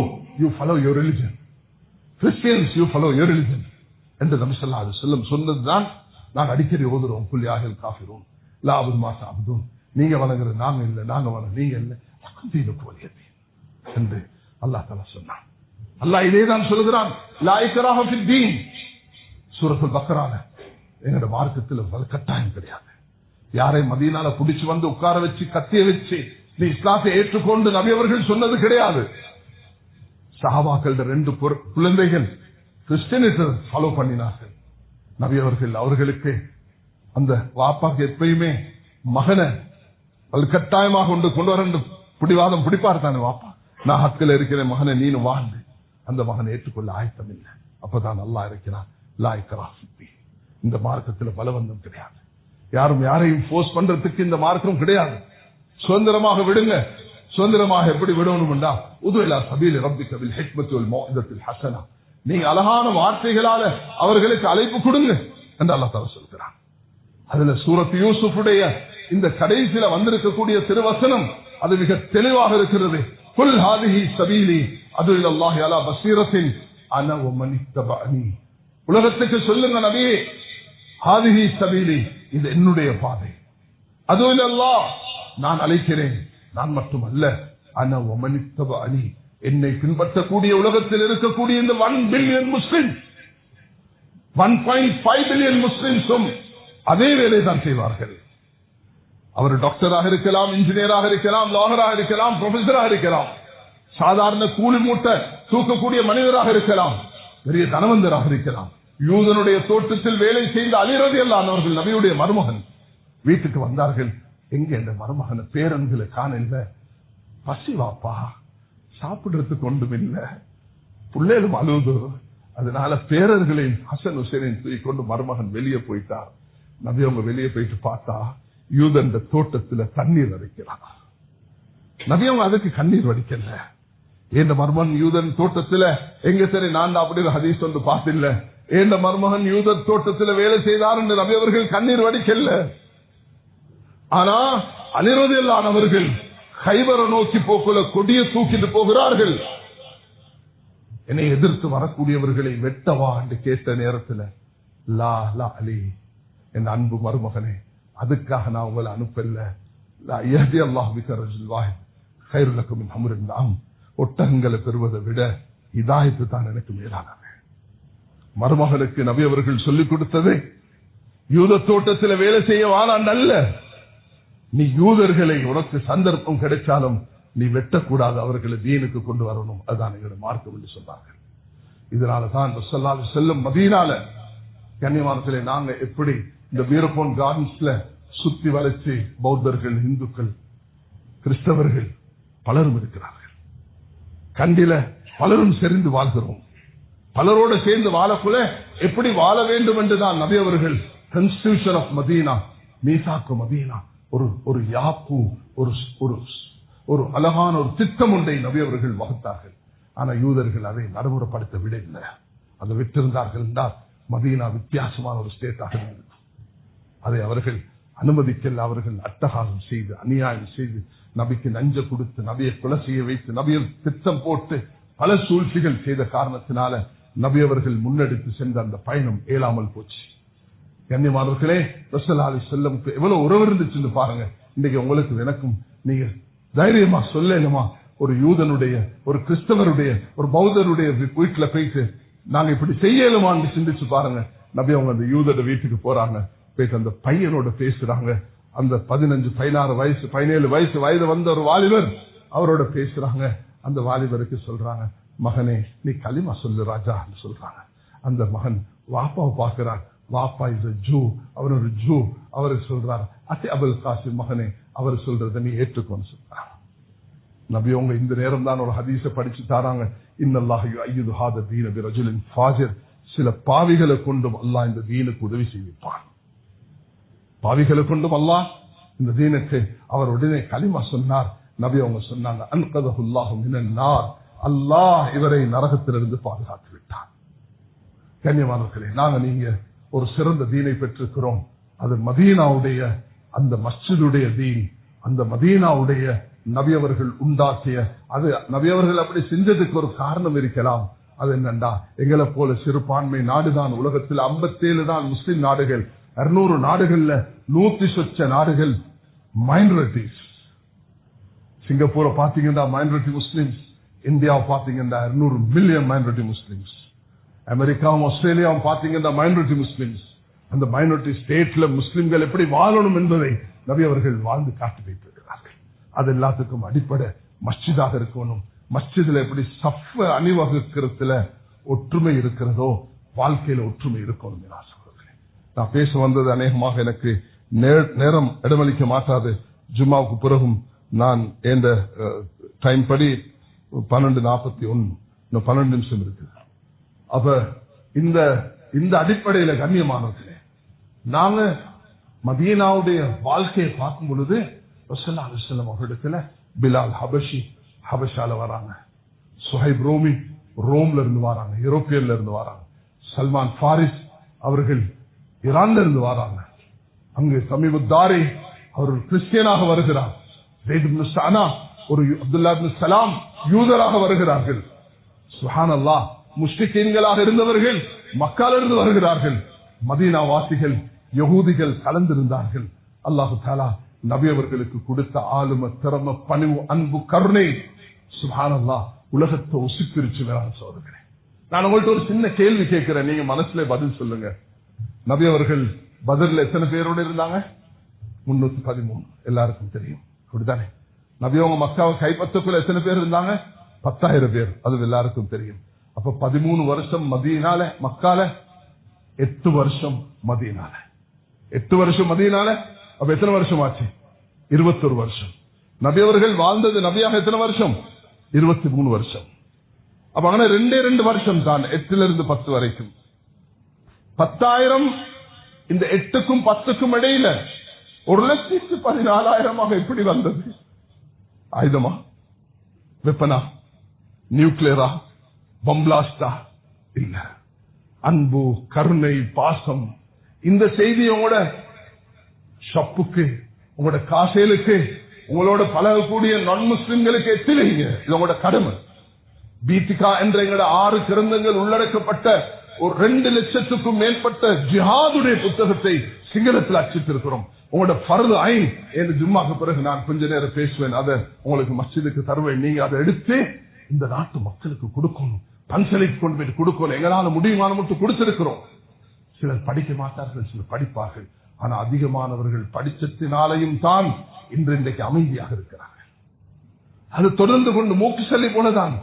you follow your religion, Christians you follow your religion என்று நபி ஸல்லல்லாஹு அலைஹி வஸல்லம் சொன்னதுதான் நாங்கள் அடிக்கடி ஓதுறோம். குல் யா அய்யுல் காஃபிரூன் லா அபுது மா தஅபுதூன், நீங்க வணங்குறது நாங்க இல்லை, நாங்க வணங்க நீங்க இல்லை, தக்கும் தீனுக்கும் வலிய தீன் என்று அல்லாஹ் தஆலா சொன்னான். அல்லாஹ் இதேதான் சொல்கிறான், லா இக்ராஹ ஃபித் தீன். சூரத்துல் பக்ரால எங்களோட மார்க்கத்தில் கட்டாயம் கிடையாது. யாரை மதீனால புடிச்சு வந்து உட்கார வச்சு கத்திய வச்சு நீ இஸ்லாத்தை ஏற்றுக்கொண்டு நபி அவர்கள் சொன்னது கிடையாது. சஹாபாக்கள் 2 குழந்தைகள் கிறிஸ்டியனிட்டி ஃபாலோ பண்ணினார்கள். நபி அவர்கள் அவர்களுக்கு அந்த வாப்பாக்கு எப்பயுமே மகனை கட்டாயமாக கொண்டு வர பிடிவாதம் பிடிப்பார் தானே வாப்பா, நான் ஹக்கில் இருக்கிற மகனை நீனு வாழ்ந்து அந்த மகனை ஏற்றுக்கொள்ள ஆயத்தம் இல்லை. அப்பதான் அல்லாஹ் இருக்கிறான், லா இக்ராஹ ஃபித் தீன். இந்த மார்க்கத்தில் பலவந்தம் கிடையாது, யாரும் யாரையும் போர்ஸ் பண்றதுக்கு இந்த மார்க்கம் கிடையாது. சுதந்திரமாக விடுங்க. சுதந்திரமாக எப்படி விடணும் என்றா உது இலா சபீலி ரப்பிக பில் ஹிக்மத்தி வல் மௌஇதத்தில் ஹஸனா, நீங்க அழகான வார்த்தைகளால அவர்களுக்கு அழைப்பு கொடுங்க என்று அல்லாஹ் தஆலா சொல்கிறான். அதுல சூரத் யூசுஃபுடைய இந்த கடைசியில வந்திருக்கக்கூடிய திருவசனம் அது மிக தெளிவாக இருக்கிறது. குல் ஹாதிஹி சபீலி அது இலல்லாஹி அலா பஸீரத்தின் அன வ மன் இத்தபஅனி. உலகத்துக்கு சொல்லுங்க நபியே, ஹாதிஹி சபீலி, இது என்னுடைய பாதை, அது இலல்லாஹ், நான் அழைக்கிறேன், நான் மட்டுமல்ல, அன வ மன் இத்தபஅனி, என்னை பின்பற்றக்கூடிய உலகத்தில் இருக்கக்கூடிய இந்த 1 பில்லியன் முஸ்லிம் 1.5 பில்லியன் முஸ்லிம்ஸும் அதே வேலை தான் செய்வார்கள். அவர் டாக்டராக இருக்கலாம், இன்ஜினியராக இருக்கலாம், லாயராக இருக்கலாம், ப்ரொஃபஸராக இருக்கலாம், சாதாரண கூலி மூட்டை தூக்கக்கூடிய மனிதராக இருக்கலாம், பெரிய தனவந்தராக இருக்கலாம். யூதனுடைய தோட்டத்தில் வேலை செய்த அலி ரலியல்லாஹு அன்ஹு அவர்கள் நபியுடைய மருமகன் வீட்டுக்கு வந்தார்கள். எங்க இந்த மருமகனை பேரன்களை காணல, பசி வாப்பா, சாப்பிடுறதுக்கு ஒன்றும் இல்லை, பிள்ளைகளும் அழுது, அதனால பேரர்களையும் ஹசன் ஹுசைனையும் தூக்கி கொண்டு மருமகன் வெளியே போயிட்டார். நபி அவங்க வெளியே போயிட்டு பார்த்தா யூதன் தோட்டத்துல தண்ணீர் வடிக்கிறார். நபி அவங்க அதுக்கு கண்ணீர் வடிக்கல. ஏந்த மருமகன் யூதன் தோட்டத்துல எங்க சரி நான் அப்படி ஹதீஸ் வந்து பார்த்தில்ல, ஏந்த மருமகன் யூதன் தோட்டத்துல வேலை செய்தார் என்று நபி அவர்கள் கண்ணீர் வடிக்கல. ஆனா அலி ரலியல்லாஹு அன்ஹு அவர்கள் கைபரை நோக்கி போக்குள்ள கொடியை தூக்கிட்டு போகிறார்கள். என்னை எதிர்த்து வரக்கூடியவர்களை வெட்டவா என்று கேட்ட நேரத்தில், லா லா அலி, என் அன்பு மருமகனே, அதுக்காக நான் உங்களை அனுப்பல, ஒட்டகங்களை பெறுவதை விட இதாயத்து தான் எனக்கு மேலானது. மருமகனுக்கு நபி அவர்கள் சொல்லிக் கொடுத்தது யூத தோட்டத்தில் வேலை செய்ய வாழான் அல்ல, நீ யூதர்களை உனக்கு சந்தர்ப்பம் கிடைச்சாலும் நீ வெட்டக்கூடாது, அவர்களை தீனுக்கு கொண்டு வரணும், அதுதான் எங்களுடைய மார்க்கம் என்று சொன்னார்கள். இதனாலதான் ஸல்லல்லாஹு அலைஹி வஸல்லம் மதீனால கண்ணியமானத்திலே நாங்க எப்படி இந்த வீரப்போன் கார்டன்ஸ்ல சுத்தி வளைச்சு பௌத்தர்கள், இந்துக்கள், கிறிஸ்தவர்கள் பலரும் இருக்கிறார்கள். கண்டில பலரும் சேர்ந்து வாழ்கிறோம். பலரோடு சேர்ந்து வாழக்குள்ள எப்படி வாழ வேண்டும் என்றுதான் நபி அவர்கள் கான்ஸ்டிடியூஷன் ஆஃப் மதீனா, மீசாக்கு மதீனா, ஒரு யாப்பு, ஒரு அழகான ஒரு திட்டம் ஒன்றை நபி அவர்கள் வகுத்தார்கள். ஆனா யூதர்கள் அதை நடைமுறைப்படுத்த விட இல்லை. அதை விட்டிருந்தார்கள் என்றால் மதீனா வித்தியாசமான ஒரு ஸ்டேட்டாக இருந்தது. அதை அவர்கள் அனுமதிக்கல. அவர்கள் அட்டகாசம் செய்து, அநியாயம் செய்து, நபிக்கு நஞ்ச கொடுத்து, நபியை கொலை செய்ய வைத்து, நபியை திட்டம் போட்டு பல சூழ்ச்சிகள் செய்த காரணத்தினால நபி அவர்கள் முன்னெடுத்து சென்ற அந்த பயணம் ஏலாமல் போச்சு. கண்ணியமானவர்களே, ரசூலுல்லாஹி அலைஹி வஸல்லம் எவ்வளவு உறவு இருந்துச்சுன்னு பாருங்க. இன்னைக்கு உங்களுக்கு எனக்கும் நீங்க தைரியமா சொல்லணுமா, ஒரு யூதனுடைய, ஒரு கிறிஸ்தவருடைய, ஒரு பௌத்தருடைய வீட்டுல போயிட்டு நாங்க இப்படி செய்யலுமான்னு சிந்திச்சு பாருங்க. நபி அவங்க அந்த யூதோட வீட்டுக்கு போறாங்க, போயிட்டு அந்த பையனோட பேசுறாங்க. அந்த 15, 16 வயசு, 17 வயது வந்த ஒரு வாலிபர் அவரோட பேசுறாங்க. அந்த வாலிபருக்கு சொல்றாங்க, மகனே நீ களிமா சொல்லு ராஜா சொல்றாங்க. அந்த மகன் வாப்பாவை பார்க்கிறார். வாப்பா இஸ் a Jew, அவர் ஒரு ஜூ. அவரு சொல்றார், அத்தி அபுல் காசிம் மகனே, அவர் சொல்றதை நீ ஏற்றுக்கொண்டு சொல்றாங்க. நபி அவங்க இந்த நேரம் தான் ஒரு ஹதீஸ படிச்சு தாராங்க, இன்னல்லாஹு யுஅய்யிது ஹாதா தீன பிரஜுலின் ஃபாஜிர், சில பாவிகளை கொண்டும் அல்லாஹ் இந்த தீனுக்கு உதவி செய்வான். பாவிகளை கொண்டும் அல்லாஹ் இந்த தீனுக்கு அவர் உடனே கலிமா சொன்னார். நபி அவங்க சொன்னாங்க, அன்கதஹுல்லாஹு மினன் நார், அல்லாஹ் இவரை நரகத்திலிருந்து பாதுகாத்து விட்டார். கண்ணியமானவர்களே, நாங்க நீங்க ஒரு சிறந்த தீனை பெற்றிருக்கிறோம். அது மதீனாவுடைய அந்த மஸ்ஜிதுடைய தீன், அந்த மதீனாவுடைய நபி அவர்கள் உண்டாக்கிய, அது நபி அவர்கள் அப்படி செஞ்சதுக்கு ஒரு காரணம் இருக்கலாம். அது என்னண்டா, எங்களை போல சிறுபான்மை நாடுதான் உலகத்தில் 57 தான் முஸ்லிம் நாடுகள், 200 நாடுகள்ல 100 சொச்ச நாடுகள் மைனாரிட்டிஸ். சிங்கப்பூரை பாத்தீங்கன்னா மைனாரிட்டி முஸ்லிம்ஸ், இந்தியாவை பாத்தீங்கன்னா 200 மில்லியன் மைனாரிட்டி முஸ்லிம்ஸ், அமெரிக்காவும் ஆஸ்திரேலியாவும் பாத்தீங்கன்னா மைனாரிட்டி முஸ்லிம்ஸ். அந்த மைனாரிட்டி ஸ்டேட்ல முஸ்லிம்கள் எப்படி வாழணும் என்பதை நபி அவர்கள் வாழ்ந்து காட்டி வைத்திருக்கிறார்கள். அது எல்லாத்துக்கும் அடிப்படை மஸ்ஜிதாக இருக்கணும். மஸ்ஜிதுல எப்படி சஃப் அணிவகுக்கிறதுல ஒற்றுமை இருக்கிறதோ வாழ்க்கையில ஒற்றுமை இருக்கணும். நான் பேச வந்தது அநேகமாக எனக்கு நேரம் இடமளிக்க மாட்டாது. ஜும்மாவுக்கு பிறகும் நான் எந்த டைம் படி 12:41 இன்னும் 12 நிமிஷம் இருக்கு. அப்ப இந்த அடிப்படையில கண்ணியமானவர்களே, நாங்க மதீனாவுடைய வாழ்க்கையை பார்க்கும் பொழுது ரசூலுல்லாஹி ஸல்லல்லாஹு அலைஹி வஸல்லம் அவர்களிடத்துல பிலால் ஹபஷி ஹபஷால வராங்க, சுஹைப் ரோமி ரோம்ல இருந்து வராங்க, யூரோப்பியன்ல இருந்து வராங்க, சல்மான் பாரிஸ் அவர்கள் ஈரான்ல இருந்து வராங்க, அங்கு சமீபத்தாரி அவர்கள் கிறிஸ்டியனாக வருகிறார், ஸைத் இப்னு ஸஅனா ஒரு அப்துல்லா இப்னு ஸலாம் யூதராக வருகிறார்கள். சுப்ஹானல்லாஹ், முஷ்ரிக்கீன்களாக இருந்தவர்கள் மக்காலிருந்து வருகிறார்கள். மதீனா வாசிகள் யகூதிகள் கலந்திருந்தார்கள். அல்லாஹு தஆலா நபி அவர்களுக்கு கொடுத்த ஆளும திறம பணிவு அன்பு கருணை சுப்ஹானல்லாஹ் உலகத்தை உசுப்பிரிச்சு வேறான் சோதனை. நான் உங்கள்ட்ட ஒரு சின்ன கேள்வி கேட்கிறேன், நீங்க மனசுல பதில் சொல்லுங்க. நபி அவர்கள் பத்ர்ல எத்தனை பேரோடு இருந்தாங்க? 313. எல்லாருக்கும் தெரியும், அப்படித்தானே? நபி அவங்க மக்காவை கைப்பற்றக்குள்ள எத்தனை பேர் இருந்தாங்க? 10,000 பேர். அது எல்லாருக்கும் தெரியும். அப்ப 13 வருஷம் மதீனால, மக்கால 8 வருஷம் மதீனால, 8 வருஷம் மதீனால. அப்ப எத்தனை வருஷம் ஆச்சு? 21 வருஷம். நபி அவர்கள் வாழ்ந்தது நபியாக எத்தனை வருஷம்? 23 வருஷம். அப்ப அங்கே 2 வருஷம் தான், 8 இருந்து 10 வரைக்கும். 10,000 இந்த 8க்கும் 10க்கும் இடையில 1,14,000 எப்படி வந்தது? ஆயுதமா, வெப்பனா, நியூக்ளியரா, பம்பிளாஸ்டா? இல்ல, அன்பு கருணை பாசம். இந்த செய்தியோட ஷப்புக்கு, உங்களோட காசேலுக்கு, உங்களோட பழகக்கூடிய நான் முஸ்லிம்களுக்கு எத்திலைங்க. இது உங்களோட கடமை. பீத்திகா என்ற எங்களோட 6 கிரந்தங்கள் உள்ளடக்கப்பட்ட ஒரு 2 லட்சத்துக்கும் மேற்பட்ட ஜிஹாதுடைய புத்தகத்தை சிங்களத்தில் அச்சித்திருக்கிறோம். உங்களோட ஃபர்து ஐன் என்று ஜும்மாக்கு பிறகு நான் கொஞ்ச நேரம் பேசுவேன், அதை உங்களுக்கு மஸ்ஜிதுக்கு தருவேன். நீங்க அதை எடுத்து இந்த நாட்டு மக்களுக்கு கொடுக்கணும், பஞ்சலைக்கு கொண்டு போய் கொடுக்கணும். எங்களால முடியுமான மட்டும் கொடுத்திருக்கிறோம். சிலர் படிக்க மாட்டார்கள், சிலர் படிப்பார்கள். ஆனா அதிகமானவர்கள் படிச்சத்தினாலையும் தான் இன்றைக்கு அமைதியாக இருக்கிறார்கள். அது தொடர்ந்து கொண்டு மூக்கு சல்லி போலதான்.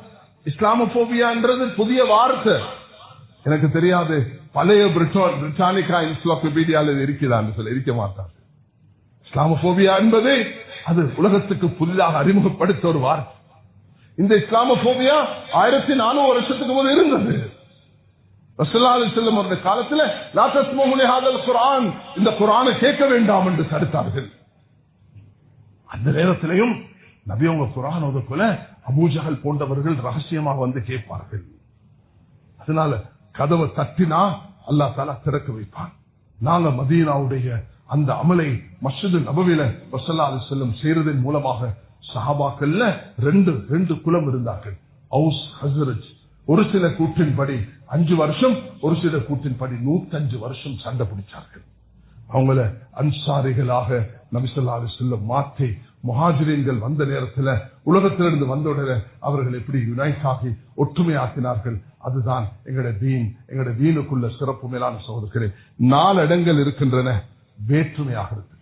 இஸ்லாமோபியா என்றது புதிய வார்த்தை, எனக்கு தெரியாது. பழைய பிரிட்டானிகா என்சைக்ளோபீடியாவில் இருக்கிறான்னு சொல்ல இருக்க மாட்டார்கள். இஸ்லாமோபியா என்பது அது உலகத்துக்கு புதிதாக அறிமுகப்படுத்த ஒரு வார்த்தை. இந்த இஸ்லாமோபியா 1400 வருஷத்துக்கு போது இருந்தது. ரசூலுல்லாஹி ஸல்லல்லாஹு அலைஹி வஸல்லம் அவருடைய காலத்துல லா தஸ்மஉ லிஹாதல் குர்ஆன், இந்த குர்ஆனை கேட்க வேண்டாம் என்று தடுத்தார்கள். அந்த நேரத்திலையும் நபி அவங்க குர்ஆன் ஓதக்குள்ள அபூஜஹல் போன்றவர்கள் ரகசியமாக வந்து கேட்பார்கள். அதனால கதவை தட்டினா அல்லாஹ் தஆலா திறக்க வைப்பான். நாங்க மதீனாவுடைய அந்த அமலை மஸ்ஜிது நபவியில ரசூலுல்லாஹி அலைஹி வஸல்லம் செய்யறதன் மூலமாக சஹாபாக்கள்ல 2 குலம் இருந்தார்கள், அவுஸ் ஹஸ்ரஜ். ஒரு சில கூற்றின்படி 5 வருஷம், ஒரு சில கூற்றின்படி 105 வருஷம் சண்டை பிடிச்சார்கள். அவங்கள அன்சாரிகளாக நபி ஸல்லல்லாஹு அலைஹி வஸல்லம் மாற்றி முஹாஜிரீன்கள் வந்த நேரத்தில் உலகத்திலிருந்து வந்தவுடனே அவர்கள் எப்படி யுனைட் ஆகி ஒற்றுமையாக்கினார்கள். அதுதான் எங்களுடைய தீன், எங்களுடைய தீனுக்குள்ள சிறப்பு. மேலான சகோதரர்களே, 4 இடங்கள் இருக்கின்றன வேற்றுமையாக இருக்கு.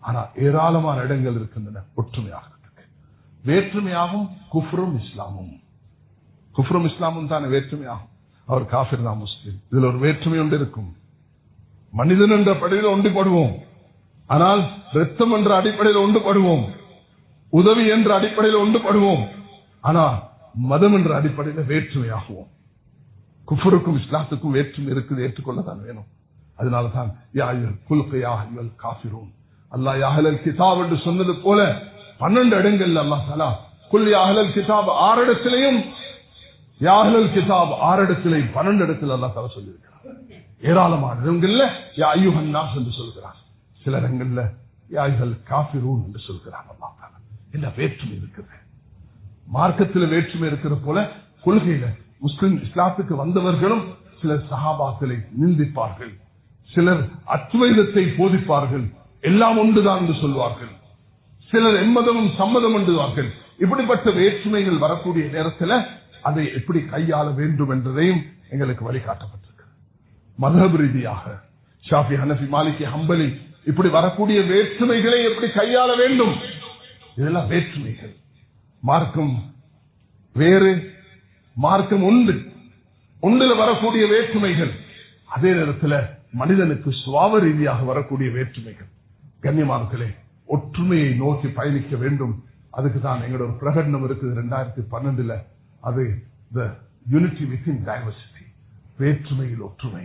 ஆனா ஏராளமான இடங்கள் இருக்கின்றன ஒற்றுமையாக இருக்கு. வேற்றுமையாகும் குஃப்ரும் இஸ்லாமும். குஃப்ரும் இஸ்லாமும் தான் வேற்றுமையாகும். அவர் காஃபிர் தான் முஸ்லிம். இதுல ஒரு வேற்றுமை ஒன்று இருக்கும். மனிதன் என்ற அடிப்படையில் ஒன்றுபடுவோம், ஆனால் ரத்தம் என்ற அடிப்படையில் ஒன்றுபடுவோம், உதவி என்ற அடிப்படையில் ஒன்றுபடுவோம், ஆனா மதம் என்ற அடிப்படையில் வேற்றுமையாகுவோம். குஃபருக்கும் இஸ்லாத்துக்கும் வேற்றுமை இருக்குது, ஏற்றுக்கொள்ளதான் வேணும். அதனாலதான் காஃபிரூன், அல்லாஹ் யா அஹ்லல் கிதாப் என்று சொன்னது போல 12 இடங்கள்ல அல்லாஹ் தஆலா குல் யா அஹ்லல் கிதாப் 6 இடத்திலையும் யா அஹ்லல் கிதாப் 6 இடத்திலையும் 12 இடத்துல அல்லாஹ் தஆலா சொல்லியிருக்கிறார். ஏராளமான இடங்கள்ல யா அய்யுஹன் நாஸ் என்று சொல்கிறார், சில இடங்கள்ல யா அய்யுஹல் காஃபிரூன் என்று சொல்கிறார். அல்லாஹ் தஆலா என்ன வேற்றுமை இருக்குது, மார்க்கத்தில் வேற்றுமை இருக்கிற போல கொள்கையில முஸ்லிம் இஸ்லாத்துக்கு வந்தவர்களும் சிலர் சஹாபாக்களை நிந்திப்பார்கள், சிலர் அத்வைதத்தை போதிப்பார்கள், எல்லாம் ஒன்றுதான் என்று சொல்வார்கள், சிலர் எம்மதமும் சம்மதம் என்றுவார்கள். இப்படிப்பட்ட வேற்றுமைகள் வரக்கூடிய நேரத்தில் அதை எப்படி கையாள வேண்டும் என்றதையும் எங்களுக்கு வழிகாட்டப்பட்டிருக்கு. மذஹப் ரீதியாக ஷாஃபி, ஹனஃபி, மாலிகி, ஹம்பலி இப்படி வரக்கூடிய வேற்றுமைகளை எப்படி கையாள வேண்டும், இதெல்லாம் வேற்றுமைகள். மார்க்கம் வேறு, மார்க்கம் ஒன்று, ஒன்றுல வரக்கூடிய வேற்றுமைகள். அதே நேரத்தில் மனிதனுக்கு சுவாவ ரீதியாக வரக்கூடிய வேற்றுமைகள். கண்ணியமானவர்களே, ஒற்றுமையை நோக்கி பயணிக்க வேண்டும். அதுக்கு தான் எங்களோட ஒரு பிரகடனம் இருக்குது 2012. அது the unity within diversity, வேற்றுமையில் ஒற்றுமை.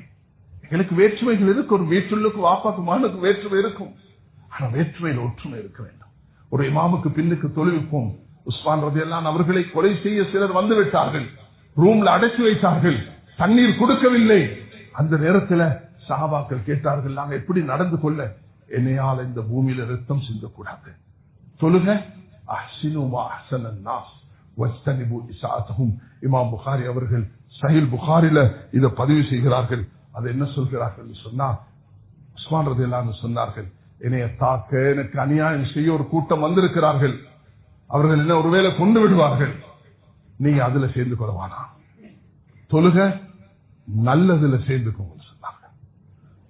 எங்களுக்கு வேற்றுமைகள் இருக்கு, ஒரு வீட்டுள்ளுக்கு வாப்பாக்கு மகனுக்கு வேற்றுமை இருக்கும், ஆனா வேற்றுமையில் ஒற்றுமை இருக்க வேண்டும். ஒரு இமாமுக்கு பின்னுக்கு தொழுவிப்போம். உஸ்மான் ரலியல்லாஹு அவர்களை கொலை செய்ய சிலர் வந்து விட்டார்கள், ரூம்ல அடைச்சு வைத்தார்கள், தண்ணீர் கொடுக்கவில்லை. அந்த நேரத்தில் சஹாபாக்கள் கேட்டார்கள், நாங்க எப்படி நடந்து கொள்ள? என்னையால் இந்த பூமியில ரத்தம் சிந்தக்கூடாது, தொழுக. அஹ்சினு மா அஹ்ஸனன் நாஸ் வஜ்தனிபு இஸாஅத்தஹும். இமாம் புகாரி அவர்கள் சஹீஹ் புகாரில இத பதிவு செய்கிறார்கள். அது என்ன சொல்கிறார்கள் சொன்னா, உஸ்மான் ரலியல்லாஹு அன்ஹு சொன்னார்கள், என்னைய தாக்க எனக்கு அநியாயம் செய்ய ஒரு கூட்டம் வந்திருக்கிறார்கள், அவர்கள் என்ன ஒருவேளை கொண்டு விடுவார்கள், நீங்க அதுல சேர்ந்து கொள்ளவானா, தொழுக நல்லதுல சேர்ந்துக்கோங்க சொன்னாங்க.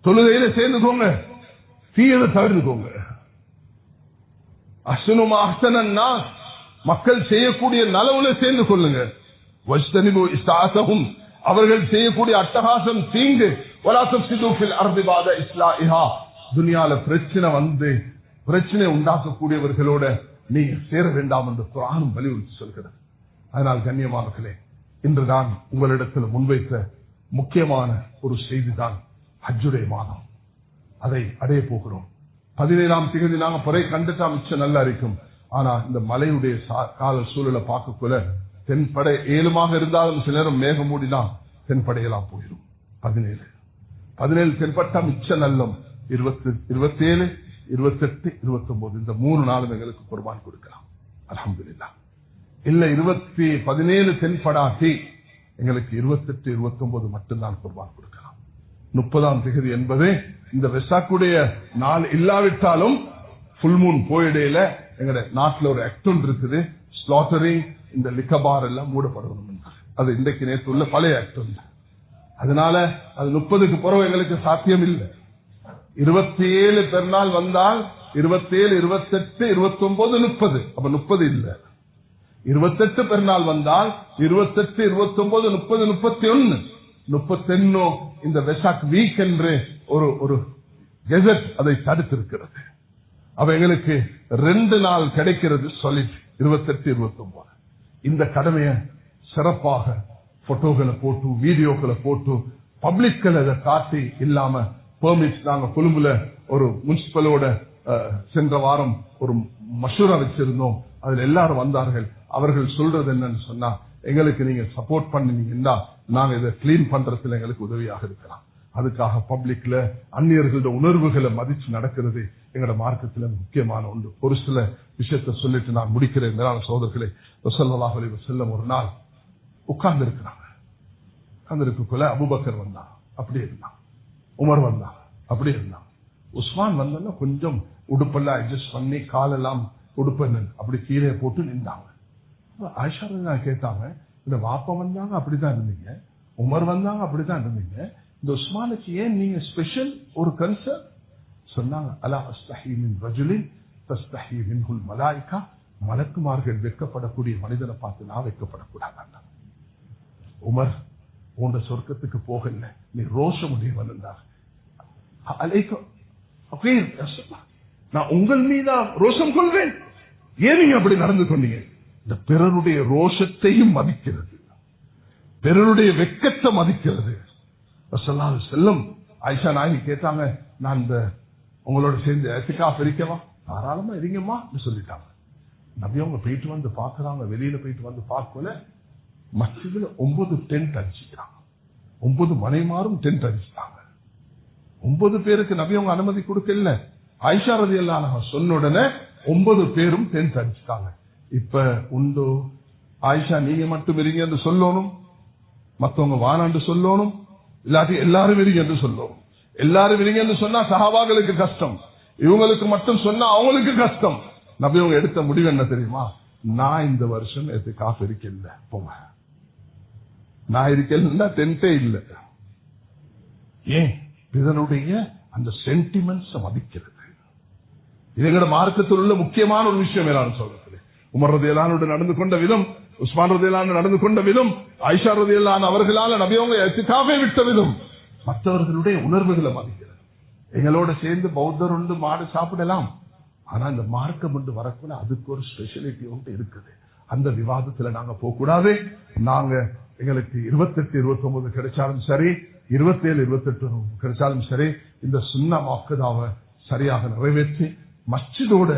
தொழுகையில சேர்ந்துக்கோங்க, தீயதை தவிர்த்துக்கோங்க. அஹ்ஸனு அஹ்ஸனன் நாஸ், மக்கள் செய்யக்கூடிய நலவுல சேர்ந்து கொள்ளுங்க. வஜ்தனிபு இஸ்தாஅத்தஹும், அவர்கள் செய்யக்கூடிய அட்டகாசம், தீங்கு. வலா துஃப்ஸிது ஃபில் அர்தி பஅத இஸ்லாஹா, துனியால பிரச்சனை வந்து பிரச்சனை உண்டாக்கக்கூடியவர்களோட நீங்க சேர வேண்டாம் என்று குர்ஆனும் வலியுறுத்தி சொல்கிறது. அதனால் கண்ணியமானவர்களே, இன்றுதான் உங்களிடத்தில் முன்வைத்த முக்கியமான ஒரு செய்திதான் ஹஜ்ஜுடைய மாதம். அதை அடைய போகிறோம். 17ஆம் தேதி நாங்க பிறை கண்டுட்டா மிச்சம் நல்லா இருக்கும். ஆனா இந்த மலையுடைய கால சூழலை பார்க்கக்குள்ள தென்படை ஏழுமாக இருந்தாலும் சில நேரம் மேகம் மூடினா தென்படையெல்லாம் போயிடும். 17 தென்பட்டா மிச்சம் நல்லம். 27, 28, 29 இந்த 3 நாளும் எங்களுக்கு குர்பான் கொடுக்கலாம். அல்ஹம்துலில்லாஹ். இல்ல 17 தென்படாட்டி எங்களுக்கு 28, 29 மட்டும்தான் குர்பான் கொடுக்கலாம். 30ஆம் தேதி என்பது இந்த வெசாக்குடைய நாள் இல்லாவிட்டாலும் புல் மூன் போயிடையில எங்க நாட்டில் ஒரு ஆக்ட் ஒன்று இருக்குது, ஸ்லாட்டரிங் இந்த லிக்கபார் எல்லாம் மூடப்படணும். அது இன்றைக்கு நேற்று உள்ள பழைய ஆக்ட் ஒன்று. அதனால அது 30க்கு பிறகு எங்களுக்கு சாத்தியம் இல்லை. 27 பெருநாள் வந்தால் 27, 28, 29, 30. அப்ப 30 இல்லை. 28 பெருநாள் வந்தால் 28, 29, 30, 31, 31 இந்த வெசாக் வீக் என்று ஒரு கெசட் அதை தடுத்திருக்கிறது. அப்ப எங்களுக்கு 2 நாள் கிடைக்கிறது சாலிட் 28, 29. இந்த கடமையை சிறப்பாக போட்டோக்களை போட்டு வீடியோக்களை போட்டு பப்ளிக்கள் அதை காட்டி இல்லாம பெர்மிட் நாங்க கொழும்புல ஒரு முனிசிபலோட சென்ற வாரம் ஒரு மஷூரா வச்சிருந்தோம். அதுல எல்லாரும் வந்தார்கள். அவர்கள் சொல்றது என்னன்னு சொன்னா, எங்களுக்கு நீங்க சப்போர்ட் பண்ணீங்கன்னா நாங்க இதை கிளீன் பண்றதுல எங்களுக்கு உதவியாக இருக்கலாம். அதுக்காக பப்ளிக்ல அந்நியர்களோட உணர்வுகளை மதிச்சு நடக்கிறது எங்களோட மார்க்கத்துல முக்கியமான ஒன்று. ஒரு சில விஷயத்த சொல்லிட்டு நான் முடிக்கிறேன். சகோதரர்களே, ஸல்லல்லாஹு அலைஹி வஸல்லம் ஒரு நாள் உட்கார்ந்து இருக்கிறாங்க. உட்கார்ந்து இருக்கக்குள்ள அபூபக்கர் வந்தான், அப்படியே இருந்தான். உமர் வந்தான், அப்படியே இருந்தான். உஸ்மான் வந்தா கொஞ்சம் உடுப்பெல்லாம் அட்ஜஸ்ட் பண்ணி காலெல்லாம் உடுப்பன்னு அப்படி கீழே போட்டு நின்றாங்க. ஆயிஷா ரலியல்லாஹு கேட்டாங்க, இந்த வாப்பா வந்தாங்க அப்படிதான் இருந்தீங்க, உமர் வந்தாங்க அப்படிதான் இருந்தீங்க, இந்த உஸ்மானுக்கு ஏன் நீங்க ஸ்பெஷல் ஒரு கன்சர்ன் சொன்னாங்க? அலா அஸ்தஹி மின் ரஜுலின் தஸ்தஹி மின்ஹுல் மலாயிகா, மலக்குமார்கள் வெட்கப்படக்கூடிய மனிதனை பார்த்து நான் வெட்கப்படக்கூடாது. உமர் உண்ட சொர்க்கத்துக்கு போகல, நீ ரோஷமுடையவன் என்றார். நான் உங்கள் மீதா ரோஷம் கொள்வேன், ஏன் நீங்க அப்படி நடந்து கொண்டீங்க? இந்த பிறருடைய ரோஷத்தையும் மதிக்கிறது, பிறருடைய வெட்கத்தை மதிக்கிறது. செல்லம் ஆயிஷா நாயகி கேட்டாங்க, நான் இந்த உங்களோட சேர்ந்து எத்திகாஃப் இருக்கவா தாராளமா இருங்கம்மா சொல்லிட்டாங்க. நபி அவங்க போயிட்டு வந்து பாக்குறாங்க. வெளியில போயிட்டு வந்து பார்க்கல மஸ்ஜிதுல 9 டென்ட் அடிச்சுக்கிறாங்க. 9 மனைமாரும் டென்ட் அடிச்சுட்டாங்க. 9 பேருக்கு நபி அவங்க அனுமதி கொடுக்கல. ஆயிஷா ரலியல்லாஹு அன்ஹா சொன்ன உடனே 9 பேரும் டென்ட் அடிச்சுட்டாங்க. இப்ப உண்டோ ஆயிஷா நீங்க மட்டும் இருங்க என்று சொல்லணும், மத்தவங்க வானாண்டு சொல்லணும், இல்லாட்டி எல்லாரும் இருங்க என்று சொல்லணும். எல்லாரும் இருங்க என்று சொன்னா சஹாபாக்களுக்கு கஷ்டம், இவங்களுக்கு மட்டும் சொன்னா அவங்களுக்கு கஷ்டம். நபி அவங்க எடுத்த முடிவு என்ன தெரியுமா? நான் இந்த வருஷம் எத்திகாஃப் இருக்கல, போங்க நான் இருக்கல, டென்ட்டே இல்ல. ஏன்? இதனுடைய அந்த சென்டிமெண்ட்ஸ் மதிக்கிறது. இது எங்களோட மார்க்கத்தில் உள்ள முக்கியமான ஒரு விஷயம். எல்லாரும் சொல்றது உமர் ரலியல்லாஹு நடந்து கொண்ட விதம், உஸ்மான் ரலியல்லாஹு நடந்து கொண்ட விதம், ஆயிஷா ரலியல்லாஹு அவர்களால் நபி அவங்க இத்திகாஃபை விட்ட விதம், மற்றவர்களுடைய உணர்வுகளை மதிக்கிறது. எங்களோட சேர்ந்து பௌத்தர் உண்டு மாடு சாப்பிடலாம், ஆனா இந்த மார்க்கம் ஒன்று வரக்கூட அதுக்கு ஒரு ஸ்பெஷாலிட்டி ஒன்று இருக்குது. அந்த விவாதத்துல நாங்க போக கூடாது. நாங்க எங்களுக்கு 28, 29 கிடைச்சாலும் சரி, 27, 28 கிடைச்சாலும் சரி, இந்த சுன்னா மக்தாவை சரியாக நிறைவேற்றி மஸ்ஜிதோட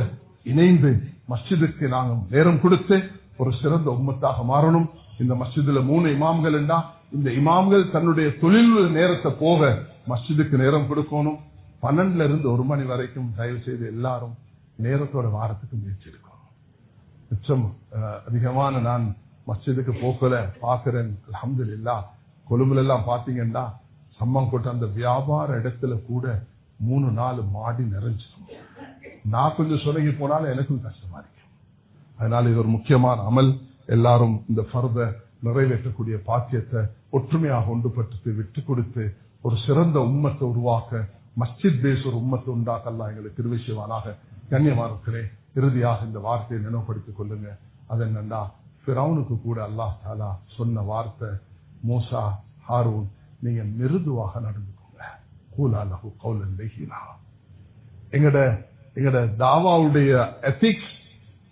இணைந்து மஸ்ஜிதுக்கு நாங்கள் நேரம் கொடுத்து ஒரு சிறந்த உம்மத்தாக மாறணும். இந்த மஸ்ஜிதுல 3 இமாம்கள் என்றா இந்த இமாம்கள் தன்னுடைய தொழில் நேரத்தை போக மஸ்ஜிதுக்கு நேரம் கொடுக்கணும். 12 இருந்து 1 மணி வரைக்கும் தயவு செய்து எல்லாரும் நேரத்தோட வாரத்துக்கு முயற்சி எடுக்கணும். மிச்சம் அதிகமான நான் மஸ்ஜிதுக்கு போக்கல பாக்குறேன். அல்ஹம்துலில்லாஹ் கொழும்புல எல்லாம் பாத்தீங்கன்னா சம்மம் கொட்ட அந்த வியாபார இடத்துல கூட 3-4 மாடி நிறைஞ்சிடும். நான் கொஞ்சம் சொலங்கி போனாலும் எனக்கும் கஷ்டமா இருக்கும். அதனால இது ஒரு முக்கியமான அமல். எல்லாரும் இந்த ஃபர்த நிறைவேற்றக்கூடிய பாக்கியத்தை ஒற்றுமையாக ஒன்றுபட்டு விட்டு கொடுத்து ஒரு சிறந்த உம்மத்தை உருவாக்க, மஸ்ஜித் பேஸ் ஒரு உம்மத்தை உண்டாக்க அல்லாஹ் எங்களுக்கு கிருபை செய்வானாக. கண்ணியமானவர்களே, இறுதியாக இந்த வார்த்தையை நினைவுபடுத்திக் கொள்ளுங்க. அது என்னன்னா, ஃபிரௌனுக்கு கூட அல்லாஹ் தஆலா சொன்ன வார்த்தை, மூசா ஹாரூன் நீங்க மிருதுவாக நடந்துக்கோங்க. கூலா லஹு கௌலன் லஹீனா. எங்கட தாவாவுடைய எத்திக்ஸ்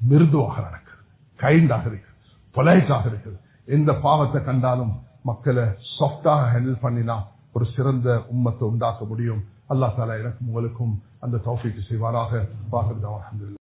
மிருதுவாக நடக்கிறது, கைண்டாக இருக்குது, பொலைட்டாக இருக்குது. எந்த பாவத்தை கண்டாலும் மக்களை சாஃப்டாக ஹேண்டில் பண்ணினா ஒரு சிறந்த உம்மத்தை உண்டாக்க முடியும். அல்லாஹ் தஆலா எனக்கும் உங்களுக்கும் அந்த தௌஃபீக் செய்வாராக. வாஹிர் தஅவானா அல்ஹம்துலில்லாஹ்.